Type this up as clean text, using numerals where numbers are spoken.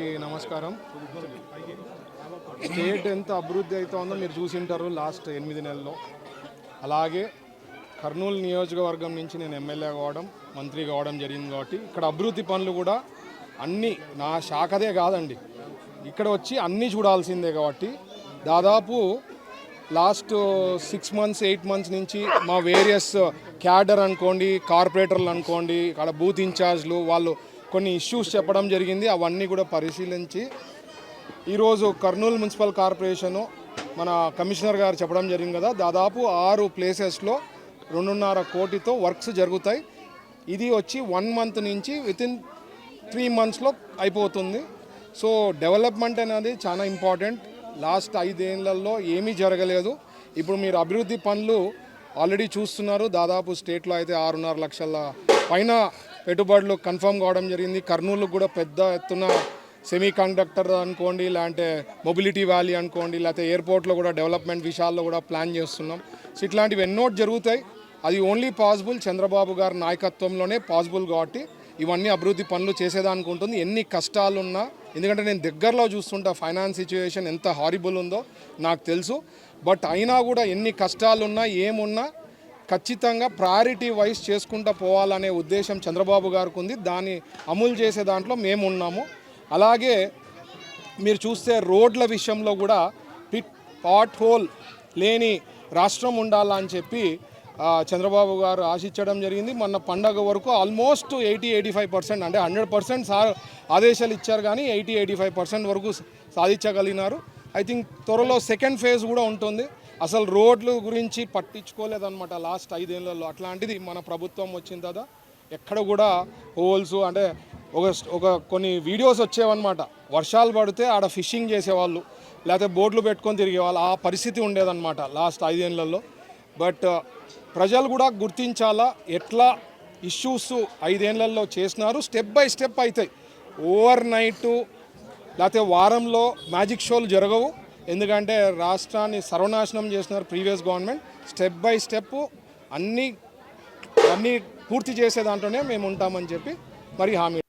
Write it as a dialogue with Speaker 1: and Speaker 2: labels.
Speaker 1: నమస్కారం. స్టేట్ ఎంత అభివృద్ధి అవుతుందో మీరు చూసింటారు లాస్ట్ 8 నెలల్లో. అలాగే కర్నూలు నియోజకవర్గం నుంచి నేను ఎమ్మెల్యే కావడం, మంత్రి కావడం జరిగింది కాబట్టి ఇక్కడ అభివృద్ధి పనులు కూడా అన్నీ నా శాఖదే కాదండి, ఇక్కడ వచ్చి అన్నీ చూడాల్సిందే. కాబట్టి దాదాపు లాస్ట్ 6 మంత్స్ 8 మంత్స్ నుంచి మా వేరియస్ క్యాడర్ అనుకోండి, కార్పొరేటర్లు అనుకోండి, అక్కడ బూత్ ఇన్ఛార్జ్లు వాళ్ళు కొన్ని ఇష్యూస్ చెప్పడం జరిగింది. అవన్నీ కూడా పరిశీలించి ఈరోజు కర్నూలు మున్సిపల్ కార్పొరేషను మన కమిషనర్ గారు చెప్పడం జరిగింది కదా, దాదాపు 6 ప్లేసెస్లో 2.5 కోటితో వర్క్స్ జరుగుతాయి. ఇది వచ్చి 1 మంత్ నుంచి వితిన్ 3 మంత్స్లో అయిపోతుంది. సో డెవలప్మెంట్ అనేది చాలా ఇంపార్టెంట్. లాస్ట్ 5 ఏళ్లలో ఏమీ జరగలేదు. ఇప్పుడు మీరు అభివృద్ధి పనులు ఆల్రెడీ చూస్తున్నారు. దాదాపు స్టేట్లో అయితే 6.5 లక్షల పైన పెట్టుబడులు కన్ఫర్మ్ కావడం జరిగింది. కర్నూలు కూడా పెద్ద ఎత్తున సెమీ కండక్టర్ అనుకోండి, లేదంటే మొబిలిటీ వ్యాలీ అనుకోండి, లేకపోతే ఎయిర్పోర్ట్లో కూడా డెవలప్మెంట్ విషయాల్లో కూడా ప్లాన్ చేస్తున్నాం. సో ఇట్లాంటివి ఎన్నో జరుగుతాయి. అది ఓన్లీ పాసిబుల్ చంద్రబాబు గారి నాయకత్వంలోనే పాసిబుల్. కాబట్టి ఇవన్నీ అభివృద్ధి పనులు చేసేదానికి ఉంటుంది. ఎన్ని కష్టాలున్నా, ఎందుకంటే నేను దగ్గరలో చూస్తుంటా ఫైనాన్స్ సిచ్యువేషన్ ఎంత హారిబుల్ ఉందో నాకు తెలుసు. బట్ అయినా కూడా ఎన్ని కష్టాలున్నా ఏమున్నా ఖచ్చితంగా ప్రయారిటీ వైజ్ చేసుకుంటూ పోవాలనే ఉద్దేశం చంద్రబాబు గారికి ఉంది. దాన్ని అమలు చేసే దాంట్లో మేము ఉన్నాము. అలాగే మీరు చూస్తే రోడ్ల విషయంలో కూడా పాట్ హోల్ లేని రాష్ట్రం ఉండాలని చెప్పి చంద్రబాబు గారు ఆశించడం జరిగింది. మొన్న పండగ వరకు ఆల్మోస్ట్ 80-85% అంటే 100% ఆదేశాలు ఇచ్చారు, కానీ 80-85% వరకు సాధించగలిగినారు. ఐ థింక్ త్వరలో సెకండ్ ఫేజ్ కూడా ఉంటుంది. అసలు రోడ్ల గురించి పట్టించుకోలేదన్నమాట లాస్ట్ 5 ఏళ్లలో. అట్లాంటిది మన ప్రభుత్వం వచ్చిన తర్వాత ఎక్కడ కూడా హోల్స్ అంటే ఒక కొన్ని వీడియోస్ వచ్చేవన్నమాట. వర్షాలు పడితే ఆడ ఫిషింగ్ చేసేవాళ్ళు, లేకపోతే బోట్లు పెట్టుకొని తిరిగేవాళ్ళు. ఆ పరిస్థితి ఉండేదన్నమాట లాస్ట్ 5 ఏళ్లలో. బట్ ప్రజలు కూడా గుర్తించాలా ఎట్లా ఇష్యూస్ 5 ఏళ్లలో చేసినారు. స్టెప్ బై స్టెప్ అవుతాయి. ఓవర్ నైట్ లేకపోతే వారంలో మ్యాజిక్ షోలు జరగవు. ఎందుకంటే రాష్ట్రాన్ని సర్వనాశనం చేసినారు previous government. Step by step అన్నీ పూర్తి చేసే దాంట్లోనే మేము ఉంటామని చెప్పి మరి హామీ.